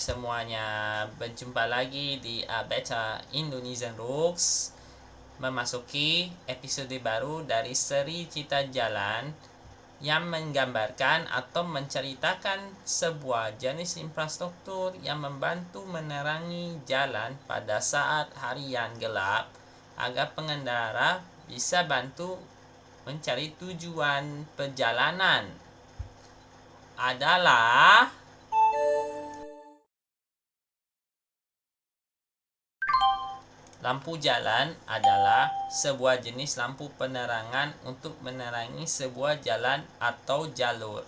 semuanya, berjumpa lagi di Beta Indonesian Rooks, memasuki episode baru dari seri Cita Jalan yang menggambarkan atau menceritakan sebuah jenis infrastruktur yang membantu menerangi jalan pada saat harian gelap agar pengendara bisa bantu mencari tujuan perjalanan. Adalah lampu jalan adalah sebuah jenis lampu penerangan untuk menerangi sebuah jalan atau jalur.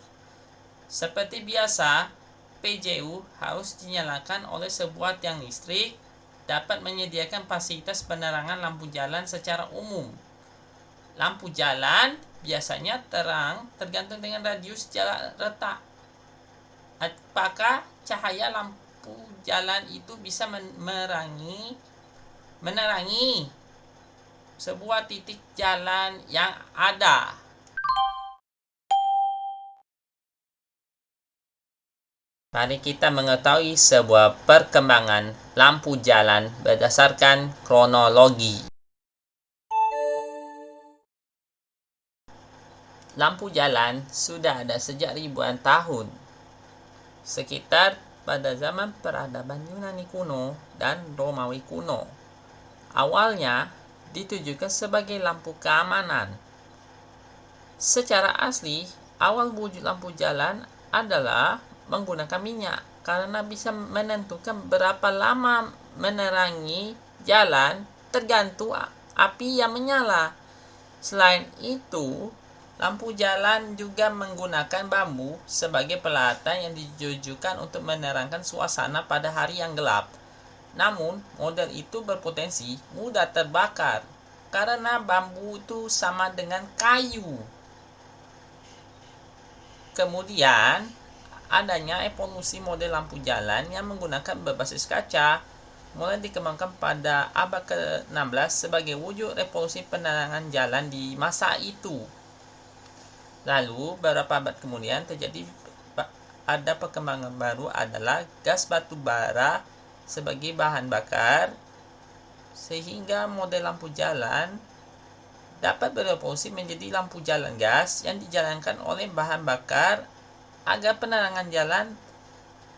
Seperti biasa, PJU harus dinyalakan oleh sebuah tiang listrik dapat menyediakan fasilitas penerangan lampu jalan secara umum. Lampu jalan biasanya terang tergantung dengan radius jarak letak. Apakah cahaya lampu jalan itu bisa menerangi sebuah titik jalan yang ada? Mari kita mengetahui sebuah perkembangan lampu jalan berdasarkan kronologi. Lampu jalan sudah ada sejak ribuan tahun, sekitar pada zaman peradaban Yunani kuno dan Romawi kuno. Awalnya ditujukan sebagai lampu keamanan. Secara asli, awal wujud lampu jalan adalah menggunakan minyak karena bisa menentukan berapa lama menerangi jalan tergantung api yang menyala. Selain itu, lampu jalan juga menggunakan bambu sebagai peralatan yang ditujukan untuk menerangkan suasana pada hari yang gelap. Namun, model itu berpotensi mudah terbakar karena bambu itu sama dengan kayu. Kemudian, adanya evolusi model lampu jalan yang menggunakan berbasis kaca mulai dikembangkan pada abad ke-16 sebagai wujud revolusi penerangan jalan di masa itu. Lalu, beberapa abad kemudian ada perkembangan baru adalah gas batu bara sebagai bahan bakar, sehingga model lampu jalan dapat berevolusi menjadi lampu jalan gas yang dijalankan oleh bahan bakar agar penerangan jalan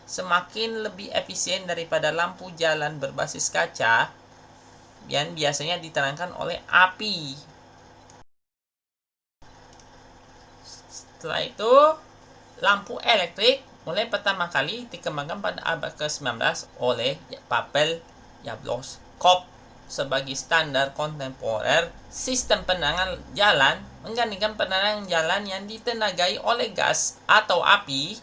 semakin lebih efisien daripada lampu jalan berbasis kaca yang biasanya diterangkan oleh api. Setelah itu, lampu elektrik mulai pertama kali dikembangkan pada abad ke-19 oleh Pavel Yablochkov sebagai standar kontemporer sistem penerangan jalan menggantikan penerangan jalan yang ditenagai oleh gas atau api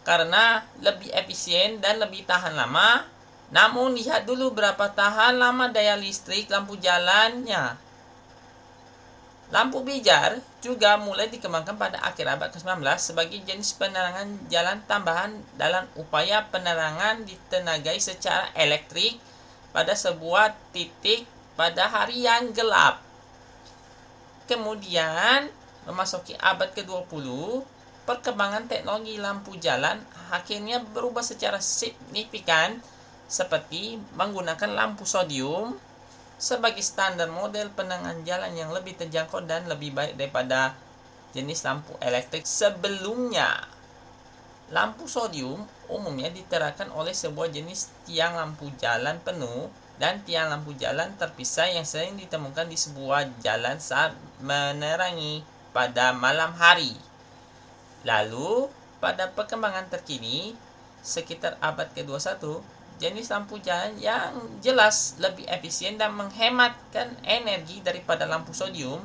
karena lebih efisien dan lebih tahan lama. Namun lihat dulu berapa tahan lama daya listrik lampu jalannya. Lampu bijar juga mulai dikembangkan pada akhir abad ke-19 sebagai jenis penerangan jalan tambahan dalam upaya penerangan ditenagai secara elektrik pada sebuah titik pada hari yang gelap. Kemudian, memasuki abad ke-20, perkembangan teknologi lampu jalan akhirnya berubah secara signifikan seperti menggunakan lampu sodium sebagai standar model penerangan jalan yang lebih terjangkau dan lebih baik daripada jenis lampu elektrik sebelumnya. Lampu sodium umumnya diterangkan oleh sebuah jenis tiang lampu jalan penuh dan tiang lampu jalan terpisah yang sering ditemukan di sebuah jalan saat menerangi pada malam hari. Lalu, pada perkembangan terkini, sekitar abad ke-21, jenis lampu jalan yang jelas lebih efisien dan menghematkan energi daripada lampu sodium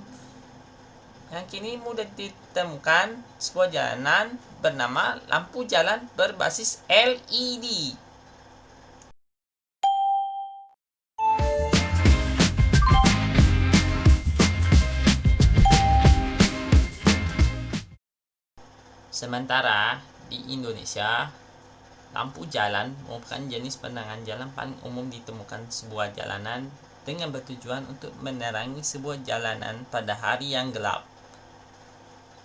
yang kini mudah ditemukan sebuah jalanan bernama lampu jalan berbasis LED. Sementara di Indonesia, lampu jalan merupakan jenis penerangan jalan paling umum ditemukan sebuah jalanan dengan bertujuan untuk menerangi sebuah jalanan pada hari yang gelap.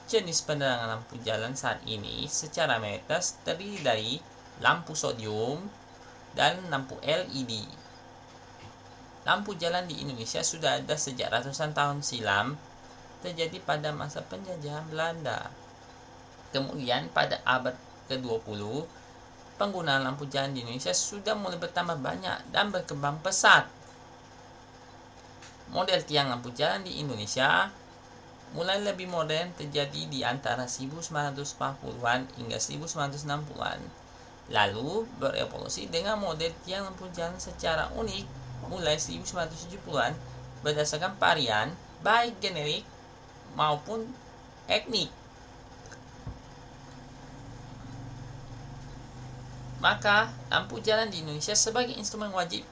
Jenis penerangan lampu jalan saat ini secara mayoritas terdiri dari lampu sodium, dan lampu LED. Lampu jalan di Indonesia sudah ada sejak ratusan tahun silam, terjadi pada masa penjajahan Belanda. Kemudian pada abad ke-20, penggunaan lampu jalan di Indonesia sudah mulai bertambah banyak dan berkembang pesat. Model tiang lampu jalan di Indonesia mulai lebih modern terjadi di antara 1940-an hingga 1960-an. Lalu berevolusi dengan model tiang lampu jalan secara unik mulai 1970-an berdasarkan varian baik generik maupun etnik. Maka lampu jalan di Indonesia sebagai instrumen wajib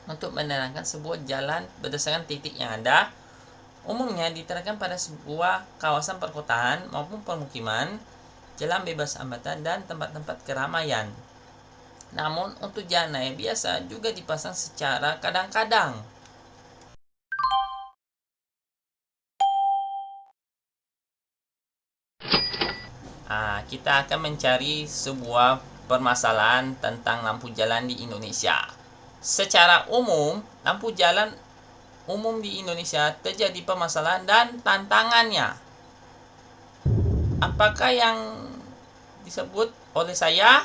untuk menerangkan sebuah jalan berdasarkan titik yang ada, umumnya diterapkan pada sebuah kawasan perkotaan maupun permukiman, jalan bebas hambatan, dan tempat-tempat keramaian. Namun, untuk jalan raya biasa juga dipasang secara kadang-kadang. Kita akan mencari sebuah permasalahan tentang lampu jalan di Indonesia. Secara umum, lampu jalan umum di Indonesia terjadi permasalahan dan tantangannya. Apakah yang disebut oleh saya?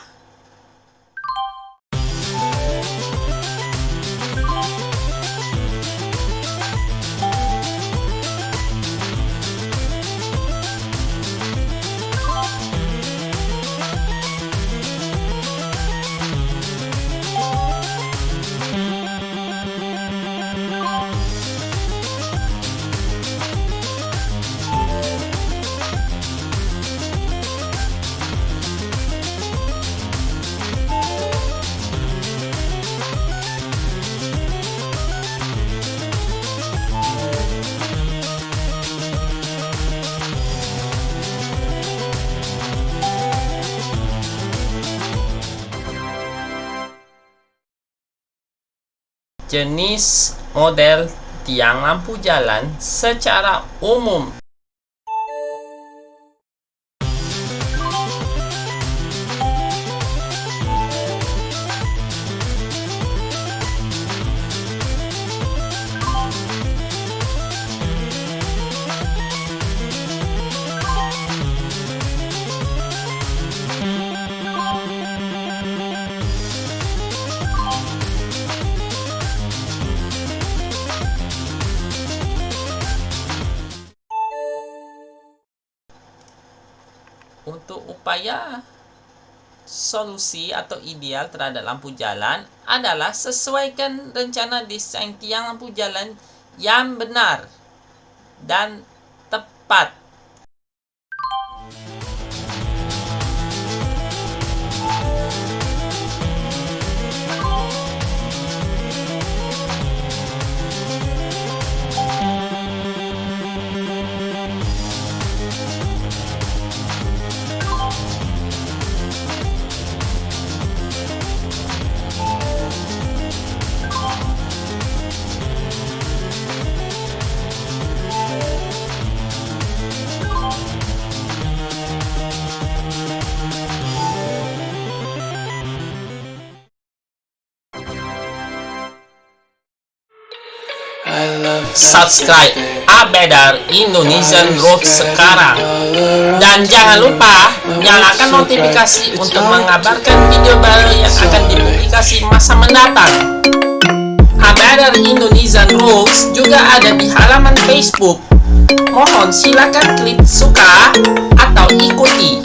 Jenis model tiang lampu jalan secara umum. Untuk upaya solusi atau ideal terhadap lampu jalan adalah sesuaikan rencana desain tiang lampu jalan yang benar dan tepat. Subscribe Abedar Indonesian Road sekarang, dan jangan lupa nyalakan notifikasi untuk mengabarkan video baru yang akan dipublikasi masa mendatang. Abedar Indonesian Road juga ada di halaman Facebook. Mohon silakan klik suka atau ikuti.